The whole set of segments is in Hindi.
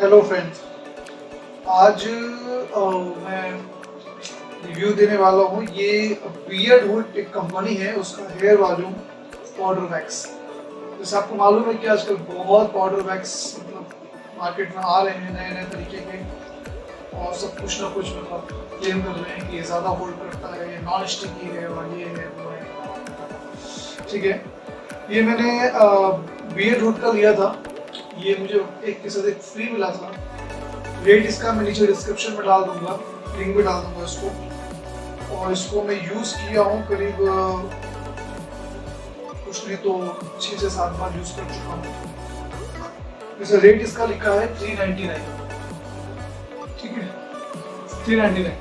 हेलो फ्रेंड्स, आज मैं रिव्यू देने वाला हूँ। ये बियर्ड वुड एक कंपनी है, उसका हेयर वॉल्यूम पाउडर वैक्स। जैसे आपको मालूम है कि आजकल बहुत पाउडर वैक्स मतलब मार्केट में आ रहे हैं नए नए तरीके के, और सब कुछ ना कुछ मतलब क्लेम कर रहे हैं कि ये ज़्यादा होल्ड करता है, ये नॉन स्टिकी है और ये है वो है। ठीक है, ये मैंने बियर्ड वुड का लिया था। ये मुझे एक के साथ एक फ्री मिला था। रेट इसका मैं नीचे डिस्क्रिप्शन में डाल दूंगा, लिंक भी डाल दूंगा इसको। और इसको मैं यूज़ किया हूँ करीब कुछ नहीं तो 6 से 7 बार यूज़ कर चुका हूँ। जैसे रेट इसका लिखा है 399, ठीक है 399,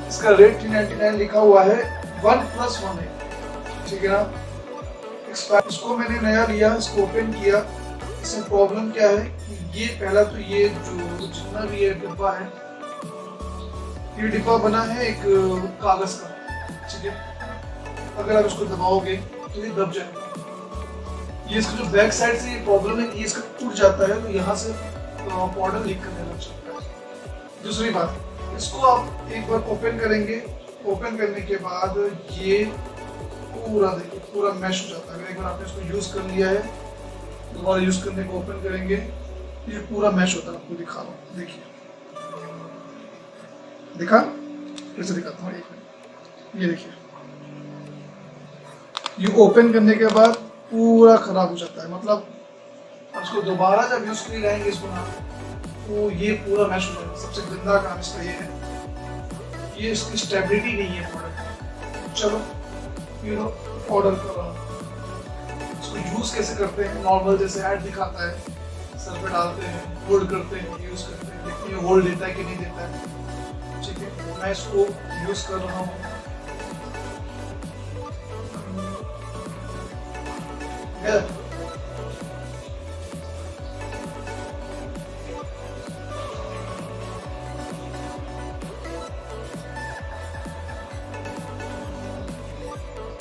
इसका रेट 399 लिखा हुआ है। 1+1 है, ठीक है ना। इसको मैंने नया लिया, इसको ओपन किया। इसमें प्रॉब्लम क्या है कि ये पहला तो ये जो जितना भी ये डिब्बा है, ये डिब्बा बना है एक कागज का, ठीक है। अगर आप इसको दबाओगे तो ये दब जाएगा। ये इसका जो बैक साइड से ये प्रॉब्लम है कि इसका टूट जाता है, तो यहाँ से पाउडर लीक करने लग जाता है। दूसरी बात, इसको आप एक बार ओपन करेंगे, ओपन करने के बाद ये पूरा देखिए पूरा मैश हो जाता है। अगर एक बार आपने इसको यूज कर लिया है, दोबारा यूज करने को ओपन करेंगे, ये पूरा मैश होता है। आपको दिखा रहा हूँ, देखिए दिखा, फिर से दिखाता हूँ, एक मिनट। ये देखिए, ये ओपन करने के बाद पूरा खराब हो जाता है। मतलब आप इसको दोबारा जब यूज के लिए लाएंगे इसको ना, तो ये पूरा मैश हो जाएगा। सबसे गंदा काम इसका ये है, ये इसकी स्टेबिलिटी नहीं है प्रोडक्ट। चलो ऑर्डर कर रहा हूँ। इसको यूज कैसे करते हैं, नॉर्मल जैसे ऐड दिखाता है, सर पे डालते हैं, होल्ड करते हैं, यूज करते हैं, देखते हैं होल्ड देता है कि नहीं देता है। ठीक है, मैं इसको यूज कर रहा हूँ।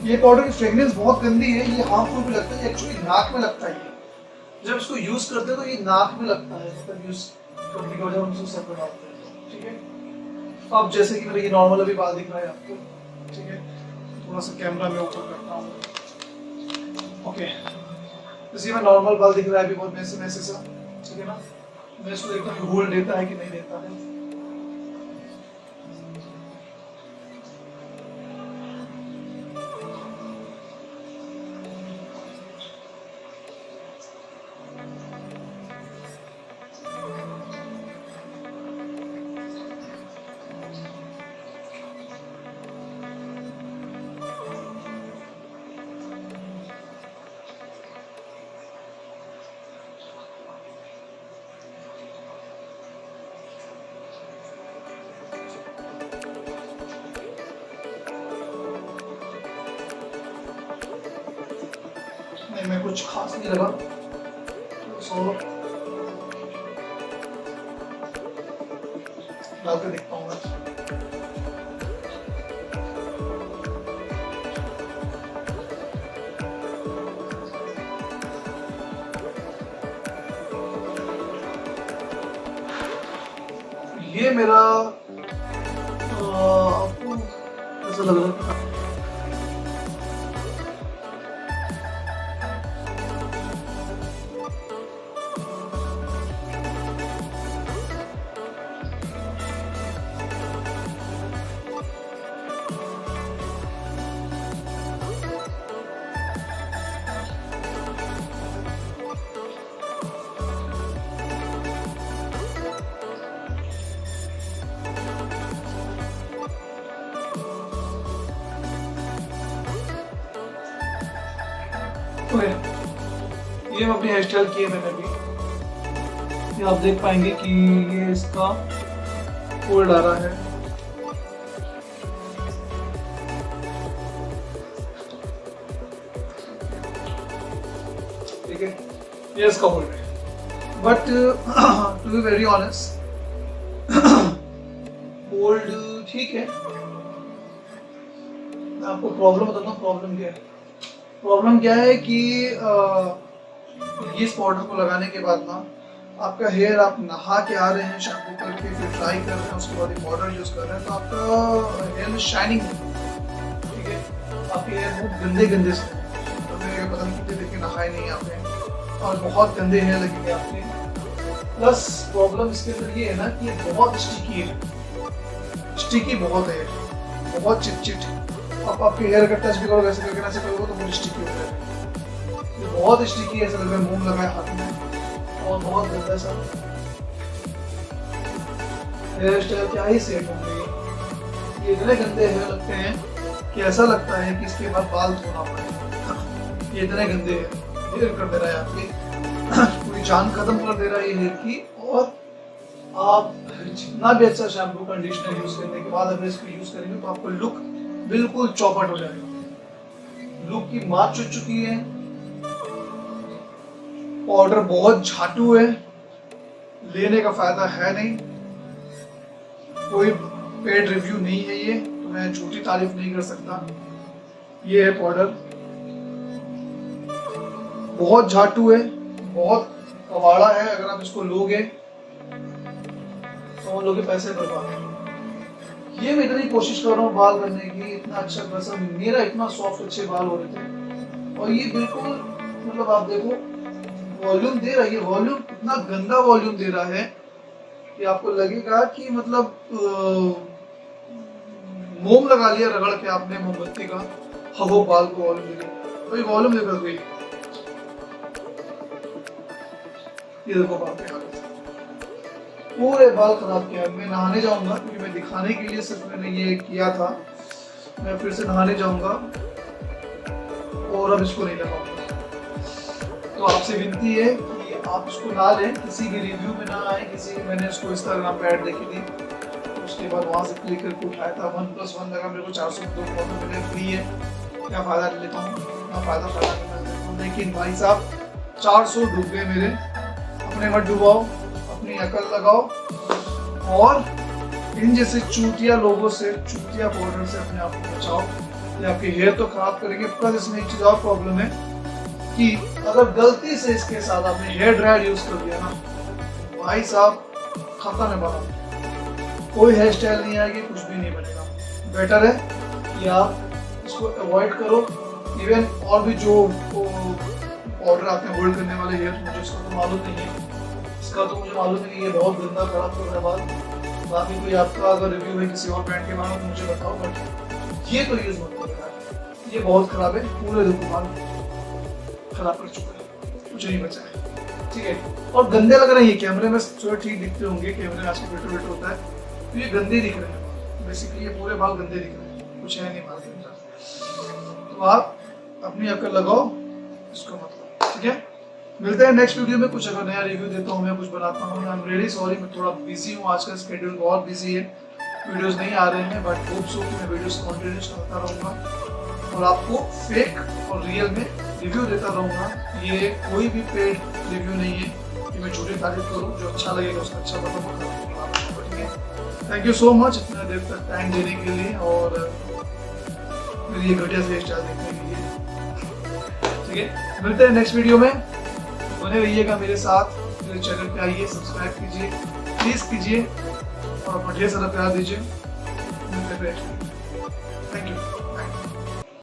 ये पाउडर की फ्रेग्रेंस बहुत गंदी है, ये हार्मफुल भी लगता है। एक्चुअली नाक में लगता है। ये जब इसको यूज करते हैं तो ये नाक में लगता है, मतलब यूज करने के वजह हम इसको सर पे डालते हैं। ठीक है, अब जैसे कि मेरे ये नॉर्मल अभी बाल दिख रहा है आपको, ठीक है, थोड़ा सा कैमरा में ऊपर करता हूँ। ओके, जैसे मैं नॉर्मल बाल दिख रहा है अभी, बहुत मैसे मैसे सा, ठीक है ना। मैं इसको देखता हूँ होल्ड देता है कि नहीं देता है। नहीं, मैं कुछ खास नहीं लगा, सो डाल के देखता हूँ। ये मेरा आपको ऐसा लग रहा है तो ये हम अपनी हेयर स्टाइल किए मैंने अभी। ये आप देख पाएंगे कि ये इसका होल्ड आ रहा है। ठीक है, ये इसका होल्ड है। But to be very honest, hold ठीक है। मैं आपको प्रॉब्लम बताता हूँ। प्रॉब्लम क्या है? प्रॉब्लम क्या है कि ये इस पाउडर को लगाने के बाद ना आपका हेयर आप नहा के आ रहे हैं शैम्पू करके, फिर ड्राई कर रहे हैं, उसके बाद पाउडर यूज कर रहे हैं, तो आपका हेयर में शाइनिंग नहीं, ठीक है। आपके हेयर बहुत गंदे गंदे से, तो मेरे पता नहीं कितने दिन के नहाए नहीं आपने और बहुत गंदे हेयर लगेंगे आपके। प्लस प्रॉब्लम इसके अंदर ये है ना कि ये बहुत स्टिकी है, स्टिकी बहुत है, बहुत चिट। आप आपके हेयर का टच भी करोगे ऐसे करके, ऐसे करोगे तो बहुत स्टिकी हो जाएगा। ये बहुत स्टिकी है, ऐसा लग रहा है मोम लगाए हाथ में और बहुत गंदा सा हेयर स्टाइल। क्या ही सेट होंगे ये इतने गंदे हेयर लगते हैं कि ऐसा लगता है कि इसके बाद बाल धोना पड़ेगा। ये इतने गंदे हेयर कर दे रहा है आपकी पूरी जान खत्म कर दे रहा है ये हेयर की। और आप जितना भी अच्छा शैम्पू कंडीशनर यूज करने के बाद अगर इसको यूज करेंगे तो आपको लुक बिल्कुल चौपट हो जाएगा। लुक की मार चुट चुकी है, पाउडर बहुत झाटू है, लेने का फायदा है नहीं, कोई पेड रिव्यू नहीं है ये, तो मैं झूठी तारीफ नहीं कर सकता। ये है पाउडर, बहुत झाटू है, बहुत कवाड़ा है। अगर आप इसको लोगे तो लोगे पैसे बर्बाद। ये मैं इतनी कोशिश कर रहा हूँ बाल करने की, इतना अच्छा वैसा मेरा इतना सॉफ्ट अच्छे बाल हो रहे थे, और ये बिल्कुल मतलब आप देखो वॉल्यूम दे रहा है, ये वॉल्यूम इतना गंदा वॉल्यूम दे रहा है कि आपको लगेगा कि मतलब मोम लगा लिया रगड़ के आपने मोमबत्ती का, हवो बाल को वॉल्यूम दे दिया। तो ये वॉल्यूम देखो कोई, ये देखो बाल के हालत, पूरे बाल खराब किया। मैं नहाने जाऊंगा क्योंकि मैं दिखाने के लिए सिर्फ मैंने ये किया था, मैं फिर से नहाने जाऊंगा और अब इसको नहीं लगाऊंगा। तो आपसे विनती है कि आप इसको ना लें, किसी के रिव्यू में ना आए। किसी मैंने इसको इंस्टाग्राम पे ऐड देखी थी, उसके बाद वहां से क्लिक करके उठाया था। 1+1 लगा मेरे को 402 फॉलो मिले, फ्री है, क्या फायदा लेता हूँ ना, फायदा नहीं लेता हूँ। लेकिन भाई साहब 400 डूब गए मेरे, अपने मत डुबाओ, अपनी अकल लगाओ और इन जैसे चूतिया लोगों से, चूतिया पाउडर से अपने आप को बचाओ। ये आपके हेयर तो खराब करेंगे, प्लस इसमें एक चीज और प्रॉब्लम है कि अगर गलती से इसके साथ आपने हेयर ड्रायर यूज कर दिया ना, भाई साहब खत्म है बात, कोई हेयर स्टाइल नहीं आएगी, कुछ भी नहीं बनेगा। बेटर है कि आप इसको अवॉइड करो। इवन और भी जो पाउडर आते हैं होल्ड करने वाले हेयर, मुझे इसका तो मालूम नहीं है, इसका तो मुझे मालूम है कि ये बहुत गंदा खराब कर रहा है बाल। बाकी कोई आपका अगर रिव्यू है किसी और ब्रांड के बारे में तो मुझे बताओ, बट ये तो यूज मत करो यार, ये बहुत खराब है, पूरे देखो बाल खराब कर चुका है, कुछ नहीं बचा है, ठीक है। और गंदे लग रहे हैं, ये कैमरे में थोड़े ठीक दिखते होंगे, कैमरे में आजकल फिल्टर वेटर होता है, तो ये गंदे दिख रहे हैं, बेसिकली ये पूरे बाल गंदे दिख रहे हैं, कुछ है नहीं बाल के अंदर। तो आप अपनी अकल लगाओ, इसको मतलब, ठीक है। मिलते हैं नेक्स्ट वीडियो में, कुछ अगर नया रिव्यू देता हूँ मैं, कुछ बनाता हूँ। आई एम रियली सॉरी, मैं थोड़ा बिजी हूँ, आज का शेड्यूल बहुत बिजी है, वीडियोस नहीं आ रहे हैं, बट होप सो कि मैं वीडियोस कंटिन्यूस करता रहूँगा और आपको फेक और रियल में रिव्यू देता रहूँगा। ये कोई भी पेड रिव्यू नहीं है कि मैं झूठी तारीफ करूँ, जो अच्छा लगेगा उसका अच्छा बताऊँगा, ठीक है। थैंक यू सो मच इतना देर तक टाइम देने के लिए और मेरी ये घटिया हेयर स्टाइल देखने के लिए, ठीक है। मिलते हैं नेक्स्ट वीडियो में, बने रहिएगा मेरे साथ, मेरे चैनल पे आइए, सब्सक्राइब कीजिए, प्लीज कीजिए और अपना ढेर सारा प्यार दीजिए। मिलते हैं।